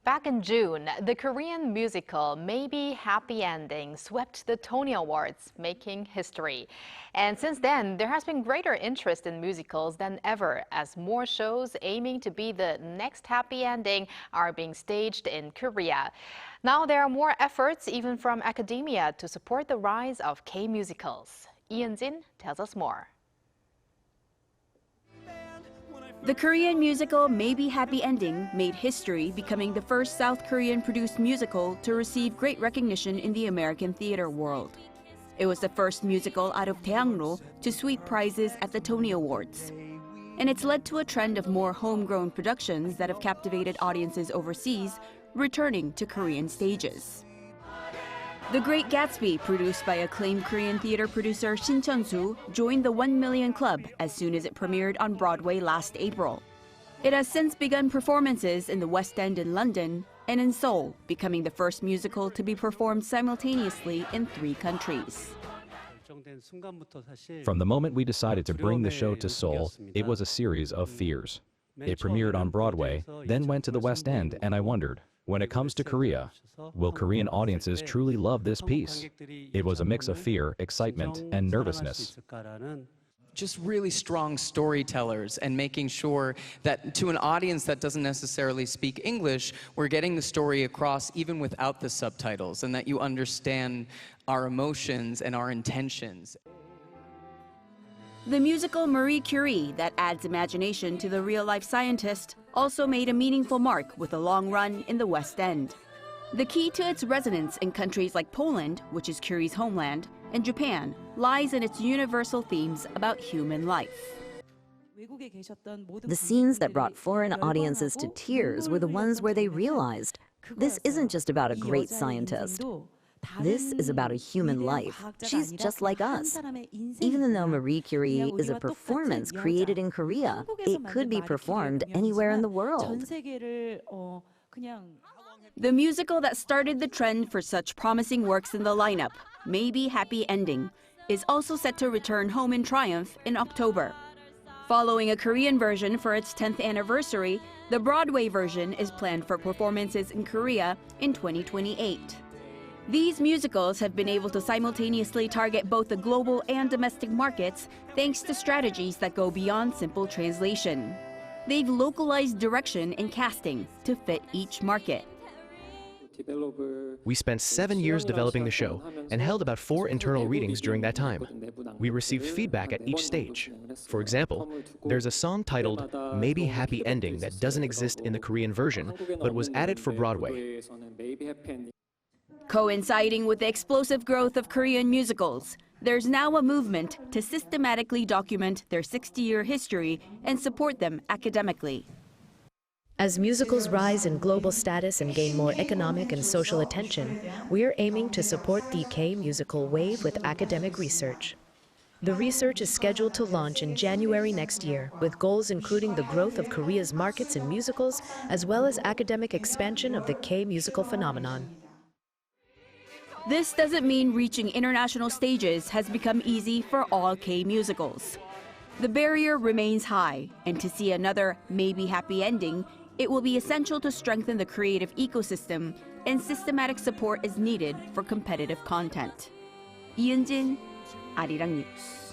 Back in June, the Korean musical Maybe Happy Ending swept the Tony Awards, making history. And since then, there has been greater interest in musicals than ever, as more shows aiming to be the next happy ending are being staged in Korea. Now there are more efforts, even from academia, to support the rise of K-musicals. Eun-jin tells us more. The Korean musical Maybe Happy Ending made history, becoming the first South Korean-produced musical to receive great recognition in the American theater world. It was the first musical out of Daehak-ro to sweep prizes at the Tony Awards. And it's led to a trend of more homegrown productions that have captivated audiences overseas, returning to Korean stages. The Great Gatsby, produced by acclaimed Korean theater producer Shin Chun-soo, joined the 1 million club as soon as it premiered on Broadway last April. It has since begun performances in the West End in London and in Seoul, becoming the first musical to be performed simultaneously in 3 countries. From the moment we decided to bring the show to Seoul, it was a series of fears. It premiered on Broadway, then went to the West End, and I wondered, when it comes to Korea, will Korean audiences truly love this piece? It was a mix of fear, excitement, and nervousness. Just really strong storytellers and making sure that to an audience that doesn't necessarily speak English, we're getting the story across even without the subtitles, and that you understand our emotions and our intentions. The musical Marie Curie, that adds imagination to the real-life scientist, also made a meaningful mark with a long run in the West End. The key to its resonance in countries like Poland, which is Curie's homeland, and Japan, lies in its universal themes about human life. The scenes that brought foreign audiences to tears were the ones where they realized this isn't just about a great scientist. This is about a human life. She's just like us. Even though Marie Curie is a performance created in Korea, it could be performed anywhere in the world. The musical that started the trend for such promising works in the lineup, Maybe Happy Ending, is also set to return home in triumph in October. Following a Korean version for its 10th anniversary, the Broadway version is planned for performances in Korea in 2028. These musicals have been able to simultaneously target both the global and domestic markets thanks to strategies that go beyond simple translation. They've localized direction and casting to fit each market. We spent 7 years developing the show and held about 4 internal readings during that time. We received feedback at each stage. For example, there's a song titled Maybe Happy Ending that doesn't exist in the Korean version, but was added for Broadway. Coinciding with the explosive growth of Korean musicals, there's now a movement to systematically document their 60-year history and support them academically. As musicals rise in global status and gain more economic and social attention, we're aiming to support the K-musical wave with academic research. The research is scheduled to launch in January next year, with goals including the growth of Korea's markets in musicals, as well as academic expansion of the K-musical phenomenon. This doesn't mean reaching international stages has become easy for all K-musicals. The barrier remains high, and to see another Maybe Happy Ending, it will be essential to strengthen the creative ecosystem, and systematic support is needed for competitive content. Eun-jin, Arirang News.